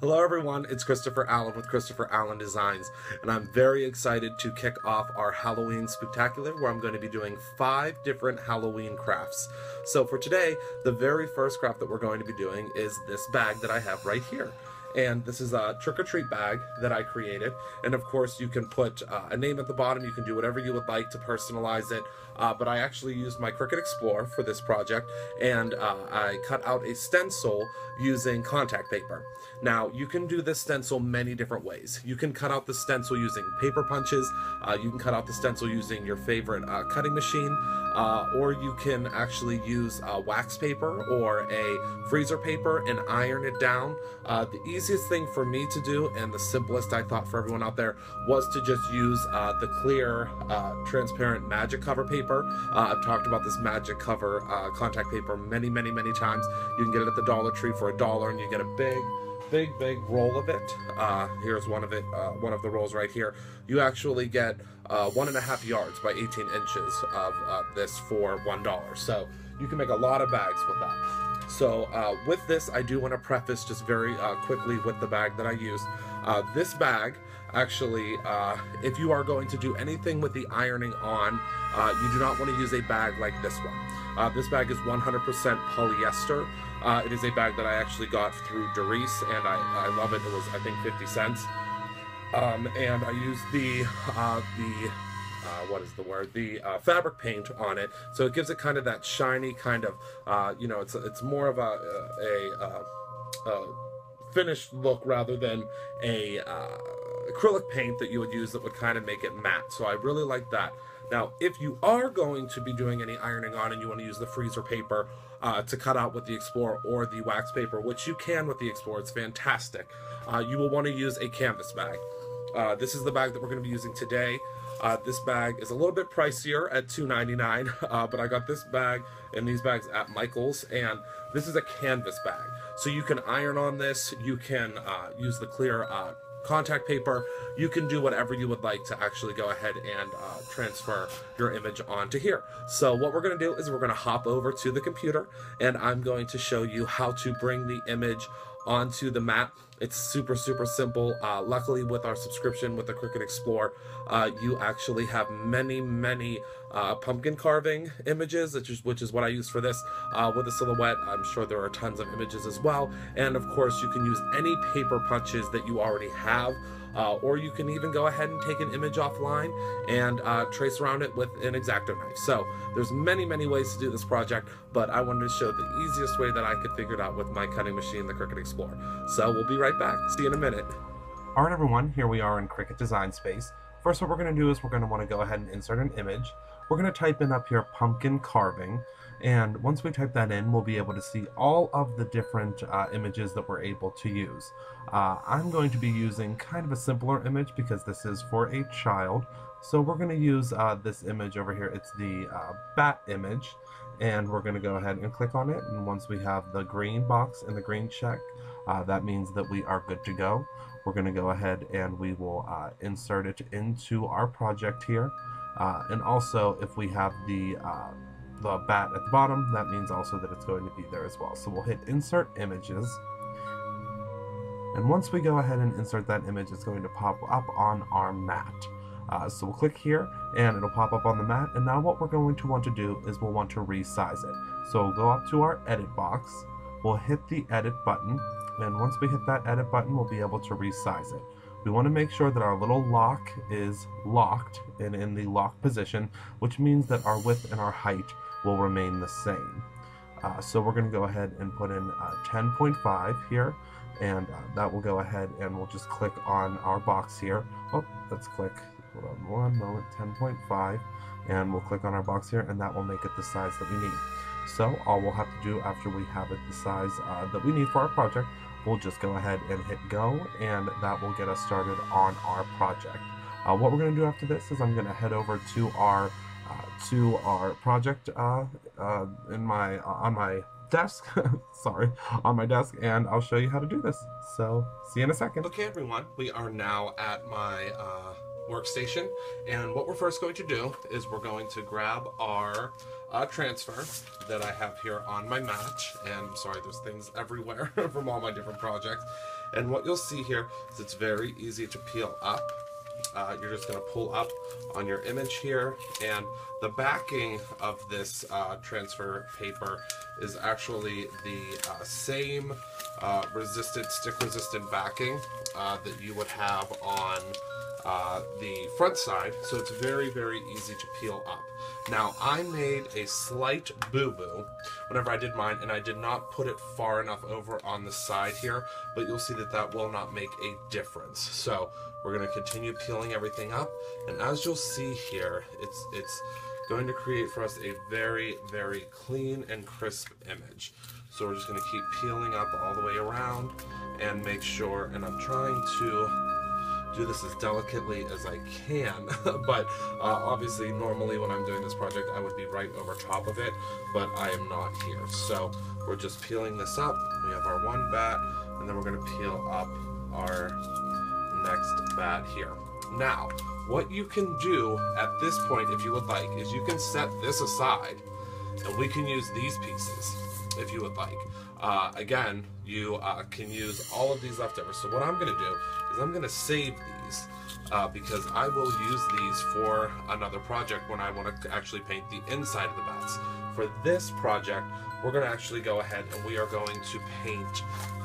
Hello everyone, it's Christopher Allen with Christopher Allen Designs, and I'm very excited to kick off our Halloween Spooktacular, where I'm going to be doing 5 different Halloween crafts. So for today, the very first craft that we're going to be doing is this bag that I have right here. And this is a trick-or-treat bag that I created, and of course you can put a name at the bottom. You can do whatever you would like to personalize it, but I actually used my Cricut Explorer for this project, and I cut out a stencil using contact paper. Now you can do this stencil many different ways. You can cut out the stencil using paper punches, you can cut out the stencil using your favorite cutting machine, or you can actually use wax paper or a freezer paper and iron it down. The easiest thing for me to do, and the simplest I thought for everyone out there, was to just use the clear transparent magic cover paper. I've talked about this magic cover contact paper many times. You can get it at the Dollar Tree for $1 and you get a big roll of it. Here's one of it, one of the rolls right here. You actually get 1.5 yards by 18 inches of this for $1. So you can make a lot of bags with that. So with this, I do want to preface just very quickly with the bag that I use. This bag, actually, if you are going to do anything with the ironing on, you do not want to use a bag like this one. This bag is 100% polyester. It is a bag that I actually got through Doris, and I love it. It was, I think, 50 cents. And I used the fabric paint on it, so it gives it kind of that shiny kind of, you know, it's more of a finished look rather than a acrylic paint that you would use that would kind of make it matte. So I really like that. Now, if you are going to be doing any ironing on and you want to use the freezer paper to cut out with the Explorer or the wax paper, which you can with the Explorer, it's fantastic, you will want to use a canvas bag. This is the bag that we're going to be using today. This bag is a little bit pricier at $2.99, but I got this bag and these bags at Michael's, and this is a canvas bag. So you can iron on this, you can use the clear contact paper, you can do whatever you would like to actually go ahead and transfer your image onto here. So what we're going to do is we're going to hop over to the computer, and I'm going to show you how to bring the image onto the mat. It's super simple. Luckily, with our subscription with the Cricut Explorer, you actually have many pumpkin carving images, which is what I use for this. With a silhouette, I'm sure there are tons of images as well. And of course, you can use any paper punches that you already have, or you can even go ahead and take an image offline and trace around it with an X-Acto knife. So there's many ways to do this project, but I wanted to show the easiest way that I could figure it out with my cutting machine, the Cricut Explorer. So we'll be right back. See you in a minute. Alright everyone, here we are in Cricut Design Space. First, what we're going to do is we're going to want to go ahead and insert an image. We're going to type in up here pumpkin carving, and once we type that in, we'll be able to see all of the different images that we're able to use. I'm going to be using kind of a simpler image because this is for a child. So we're going to use this image over here. It's the bat image, and we're going to go ahead and click on it. And once we have the green box and the green check, that means that we are good to go. We're going to go ahead and we will insert it into our project here. And also, if we have the bat at the bottom, that means also that it's going to be there as well. So we'll hit Insert Images. And once we go ahead and insert that image, it's going to pop up on our mat. So we'll click here, and it'll pop up on the mat. And now what we're going to want to do is we'll want to resize it. So we'll go up to our Edit box. We'll hit the Edit button. And once we hit that Edit button, we'll be able to resize it. We want to make sure that our little lock is locked and in the lock position, which means that our width and our height will remain the same. So we're going to go ahead and put in 10.5 here, and that will go ahead and we'll just click on our box here. Oh, let's click, hold on one moment, 10.5, and we'll click on our box here, and that will make it the size that we need. So all we'll have to do after we have it the size that we need for our project, we'll just go ahead and hit go, and that will get us started on our project. What we're going to do after this is I'm going to head over to our project on my desk, sorry, on my desk, and I'll show you how to do this. So see you in a second. Okay everyone, we are now at my workstation, and what we're first going to do is we're going to grab our transfer that I have here on my mat, and I'm sorry, there's things everywhere from all my different projects, And what you'll see here is it's very easy to peel up. You're just going to pull up on your image here, and the backing of this transfer paper is actually the same stick-resistant backing that you would have on the front side, so it's very, very easy to peel up. Now, I made a slight boo-boo whenever I did mine, and I did not put it far enough over on the side here, but you'll see that that will not make a difference. So we're going to continue peeling everything up, and as you'll see here, it's going to create for us a very, very clean and crisp image. So we're just going to keep peeling up all the way around and make sure, and I'm trying to do this as delicately as I can, but obviously normally when I'm doing this project I would be right over top of it, but I am not here. So we're just peeling this up. We have our one bat, and then we're going to peel up our next bat here. Now, what you can do at this point, if you would like, is you can set this aside, and we can use these pieces if you would like. Again, you can use all of these leftovers. So what I'm going to do is I'm going to save these because I will use these for another project when I want to actually paint the inside of the bats. For this project, we're going to actually go ahead and we are going to paint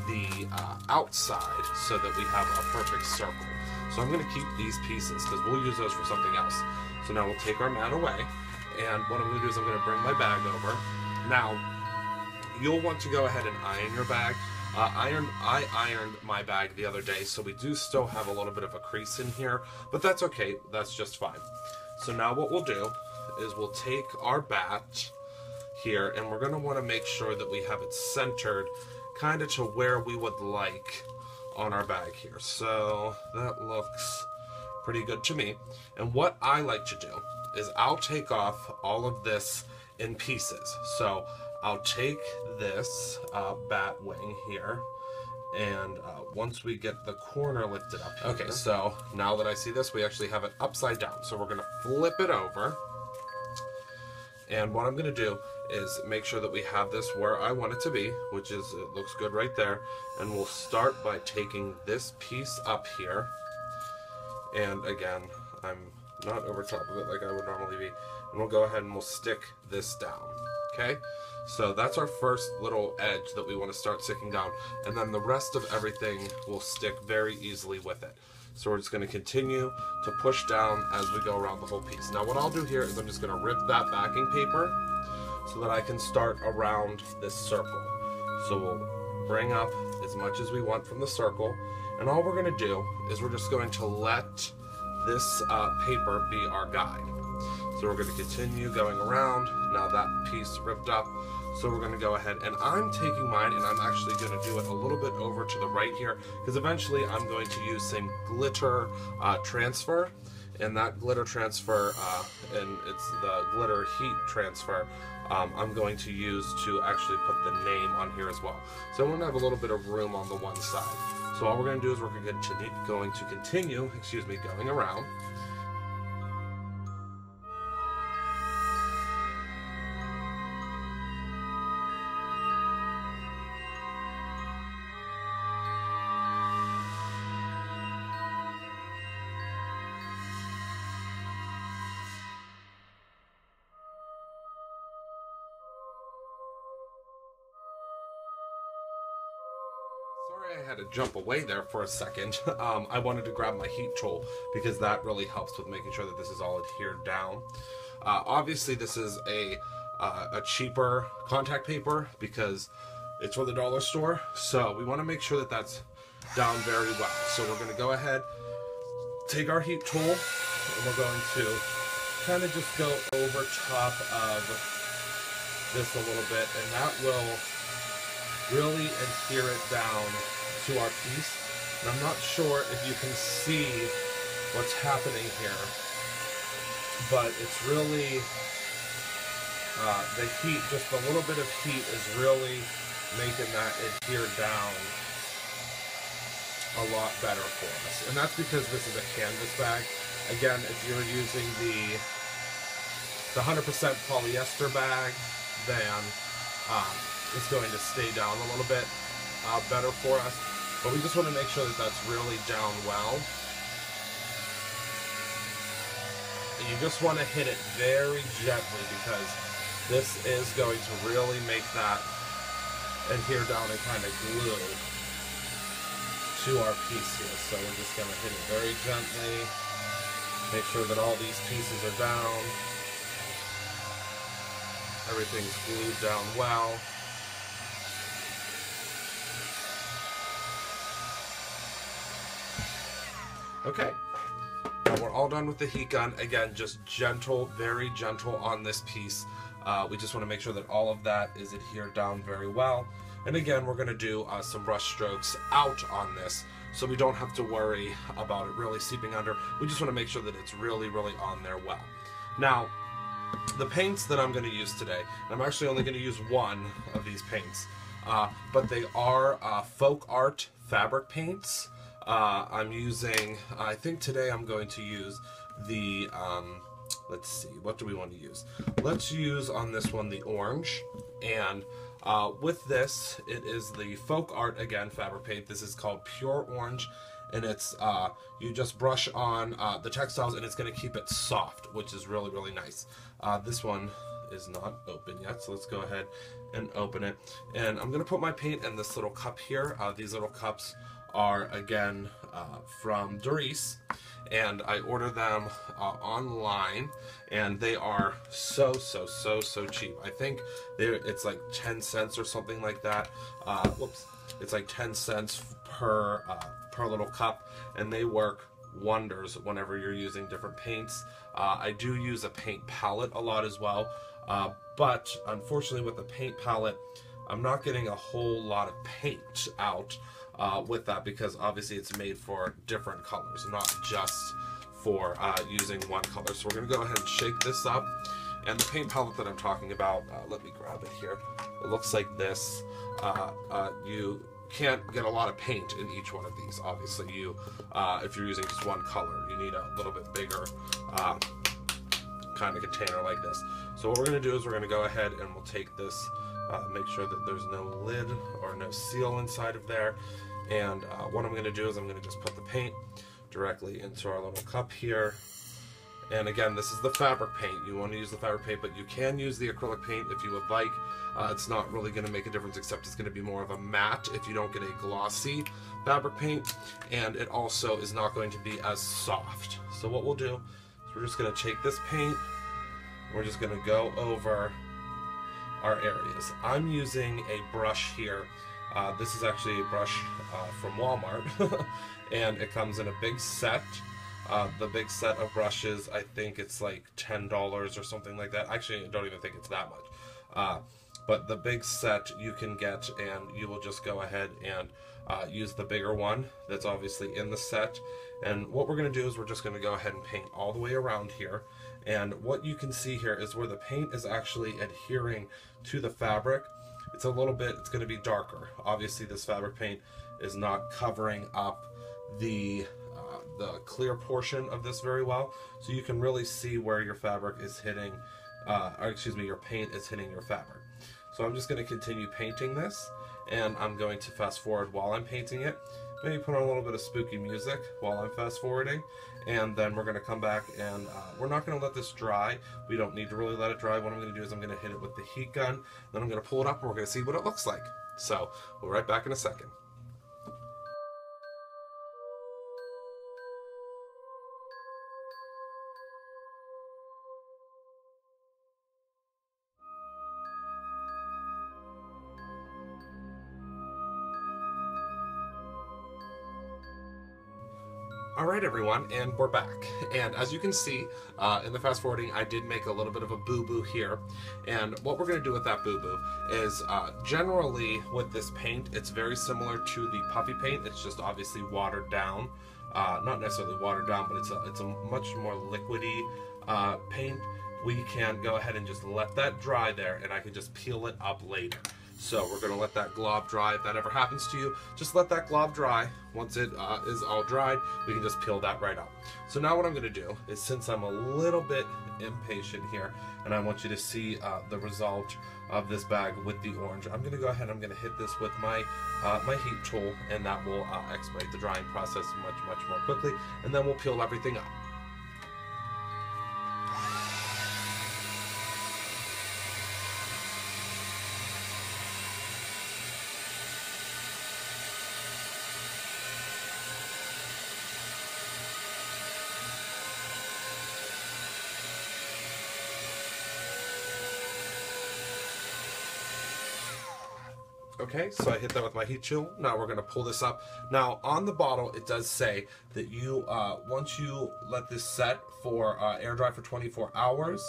the outside so that we have a perfect circle. So I'm going to keep these pieces because we'll use those for something else. So now we'll take our mat away, and what I'm going to do is I'm going to bring my bag over. Now, you'll want to go ahead and iron your bag. I ironed my bag the other day, so we do still have a little bit of a crease in here, but that's okay, that's just fine. So now what we'll do is we'll take our bat here, and we're going to want to make sure that we have it centered kind of to where we would like on our bag here. So that looks pretty good to me. And what I like to do is I'll take off all of this in pieces. So I'll take this bat wing here, and once we get the corner lifted up here. Okay, so now that I see this, we actually have it upside down. So we're going to flip it over, and what I'm going to do is make sure that we have this where I want it to be, which is, it looks good right there, and we'll start by taking this piece up here, and again, I'm not over top of it like I would normally be, and we'll go ahead and we'll stick this down. Okay, so that's our first little edge that we want to start sticking down, and then the rest of everything will stick very easily with it. So we're just going to continue to push down as we go around the whole piece. Now what I'll do here is I'm just going to rip that backing paper so that I can start around this circle. So we'll bring up as much as we want from the circle, and all we're going to do is we're just going to let this paper be our guide. So we're going to continue going around. Now that piece ripped up, so we're going to go ahead, and I'm taking mine and I'm actually going to do it a little bit over to the right here, because eventually I'm going to use some glitter transfer, and that glitter transfer, and it's the glitter heat transfer, I'm going to use to actually put the name on here as well. So I'm going to have a little bit of room on the one side. So all we're going to do is we're going to continue going around. Sorry I had to jump away there for a second. I wanted to grab my heat tool because that really helps with making sure that this is all adhered down. Obviously this is a cheaper contact paper because it's from the dollar store, so we want to make sure that that's down very well. So we're going to go ahead, take our heat tool, and we're going to kind of just go over top of this a little bit, and that will really adhere it down to our piece. And I'm not sure if you can see what's happening here, but it's really the heat, just a little bit of heat is really making that adhere down a lot better for us. And that's because this is a canvas bag. Again, if you're using the 100% polyester bag, then it's going to stay down a little bit better for us. But we just want to make sure that that's really down well. And you just want to hit it very gently because this is going to really make that adhere down and kind of glue to our piece here. So we're just going to hit it very gently. Make sure that all these pieces are down. Everything's glued down well. Okay. Now we're all done with the heat gun. Again, just gentle, very gentle on this piece. We just want to make sure that all of that is adhered down very well. And again, we're going to do some brush strokes out on this so we don't have to worry about it really seeping under. We just want to make sure that it's really, really on there well. Now, the paints that I'm going to use today, and I'm actually only going to use one of these paints, but they are folk art fabric paints. I'm using, I think today I'm going to use the, let's see, what do we want to use? Let's use on this one the orange, and with this, it is the folk art, again, fabric paint. This is called Pure Orange, and it's, you just brush on the textiles, and it's going to keep it soft, which is really, really nice. This one is not open yet, so let's go ahead and open it. And I'm going to put my paint in this little cup here. These little cups are, again, from Doris, and I ordered them online, and they are so cheap. I think it's like 10 cents or something like that. Whoops, it's like 10 cents per little cup, and they work wonders whenever you're using different paints. I do use a paint palette a lot as well, but unfortunately with the paint palette, I'm not getting a whole lot of paint out with that, because obviously it's made for different colors, not just for using one color. So we're going to go ahead and shake this up. And the paint palette that I'm talking about, let me grab it here. It looks like this. You can't get a lot of paint in each one of these. Obviously, if you're using just one color, you need a little bit bigger kind of container like this. So what we're going to do is we're going to go ahead and we'll take this, make sure that there's no lid or no seal inside of there. And what I'm going to do is I'm going to just put the paint directly into our little cup here. And again, this is the fabric paint. You want to use the fabric paint, but you can use the acrylic paint if you would like. It's not really going to make a difference, except it's going to be more of a matte if you don't get a glossy fabric paint. And it also is not going to be as soft. So what we'll do is we're just going to take this paint. We're just going to go over our areas. I'm using a brush here. This is actually a brush from Walmart, and it comes in a big set. The big set of brushes, I think it's like $10 or something like that. Actually, I don't even think it's that much. But the big set you can get, and you will just go ahead and use the bigger one that's obviously in the set. And what we're going to do is we're just going to go ahead and paint all the way around here. And what you can see here is where the paint is actually adhering to the fabric. It's a little bit, it's going to be darker. Obviously, this fabric paint is not covering up the clear portion of this very well, so you can really see where your fabric is hitting, or excuse me, your paint is hitting your fabric. So I'm just going to continue painting this, and I'm going to fast forward while I'm painting it. Maybe put on a little bit of spooky music while I'm fast forwarding, and then we're going to come back and we're not going to let this dry. We don't need to really let it dry. What I'm going to do is I'm going to hit it with the heat gun, then I'm going to pull it up and we're going to see what it looks like. So we'll be right back in a second. Alright everyone, and we're back. And as you can see, in the fast forwarding, I did make a little bit of a boo-boo here. And what we're going to do with that boo-boo is, generally with this paint, it's very similar to the puffy paint. It's just obviously watered down. Not necessarily watered down, but it's a much more liquidy paint. We can go ahead and just let that dry there, and I can just peel it up later. So we're going to let that glob dry. If that ever happens to you, just let that glob dry. Once it is all dried, we can just peel that right up. So now what I'm going to do is, since I'm a little bit impatient here, and I want you to see the result of this bag with the orange, I'm going to go ahead and I'm going to hit this with my my heat tool, and that will expedite the drying process much more quickly, and then we'll peel everything up. Okay, so I hit that with my heat tool. Now we're going to pull this up. Now on the bottle, it does say that you, once you let this set for air dry for 24 hours,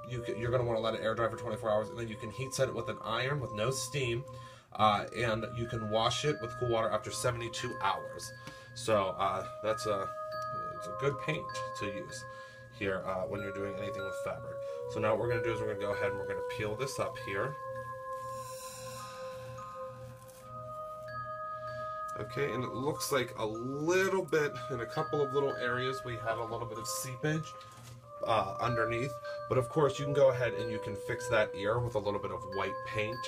you're going to want to let it air dry for 24 hours, and then you can heat set it with an iron with no steam, and you can wash it with cool water after 72 hours. So it's a good paint to use here when you're doing anything with fabric. So now what we're going to do is we're going to go ahead and we're going to peel this up here. Okay, and it looks like a little bit, in a couple of little areas, we have a little bit of seepage underneath. But of course, you can go ahead and you can fix that ear with a little bit of white paint,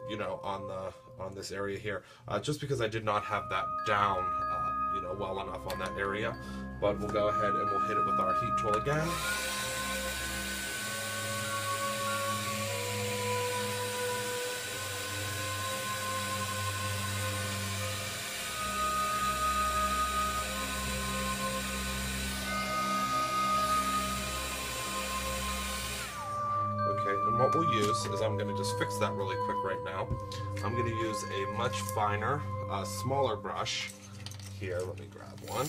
you know, on this area here. Just because I did not have that down, you know, well enough on that area. But we'll go ahead and we'll hit it with our heat tool again. And what we'll use is, I'm going to just fix that really quick right now. I'm going to use a much finer, smaller brush. Here, let me grab one.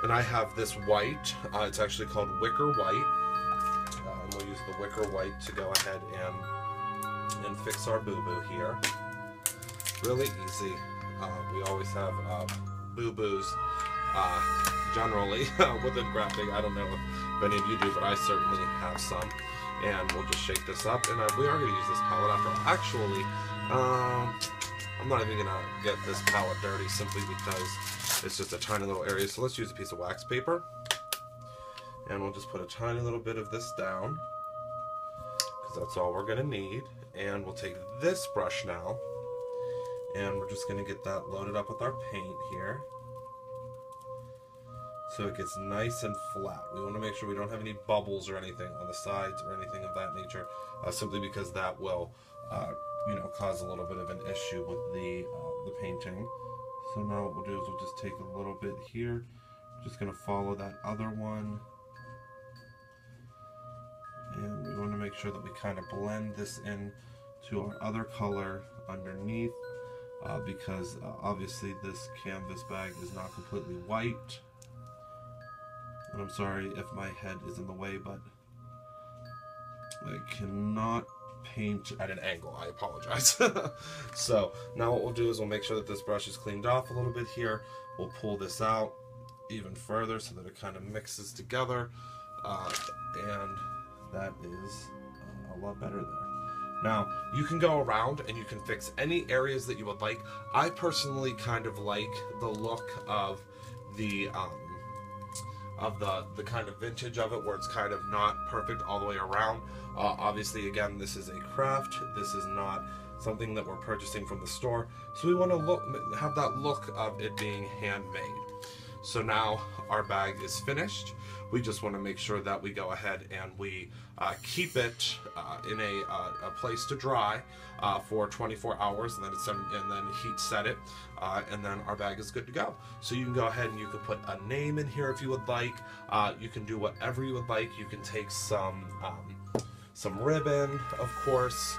And I have this white. It's actually called wicker white. And we'll use the wicker white to go ahead and fix our boo-boo here. Really easy. We always have boo-boos generally within grafting. I don't know if any of you do, but I certainly have some. And we'll just shake this up, and we are going to use this palette after all. Actually, I'm not even going to get this palette dirty simply because it's just a tiny little area. So let's use a piece of wax paper, and we'll just put a tiny little bit of this down, because that's all we're going to need. And we'll take this brush now, and we're just going to get that loaded up with our paint here, so it gets nice and flat. We want to make sure we don't have any bubbles or anything on the sides or anything of that nature, simply because that will, you know, cause a little bit of an issue with the painting. So now what we'll do is we'll just take a little bit here. Just going to follow that other one, and we want to make sure that we kind of blend this in to our other color underneath, because obviously this canvas bag is not completely white. And I'm sorry if my head is in the way, but I cannot paint at an angle. I apologize. So now what we'll do is we'll make sure that this brush is cleaned off a little bit here. We'll pull this out even further so that it kind of mixes together, and that is a lot better there. Now, you can go around and you can fix any areas that you would like. I personally kind of like the look of the kind of vintage of it, where it's kind of not perfect all the way around. Obviously, again, this is a craft. This is not something that we're purchasing from the store. So we want to have that look of it being handmade. So now our bag is finished. We just want to make sure that we go ahead and we keep it in a place to dry for 24 hours, and then heat set it, and then our bag is good to go. So you can go ahead and you can put a name in here if you would like. You can do whatever you would like. You can take some ribbon, of course,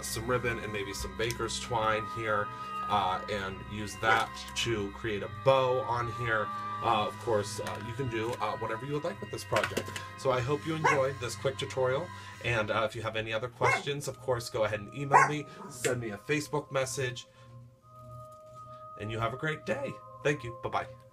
some ribbon and maybe some baker's twine here, and use that to create a bow on here. Of course, you can do whatever you would like with this project. So I hope you enjoyed this quick tutorial, and if you have any other questions, of course, go ahead and email me, send me a Facebook message, and you have a great day. Thank you. Bye-bye.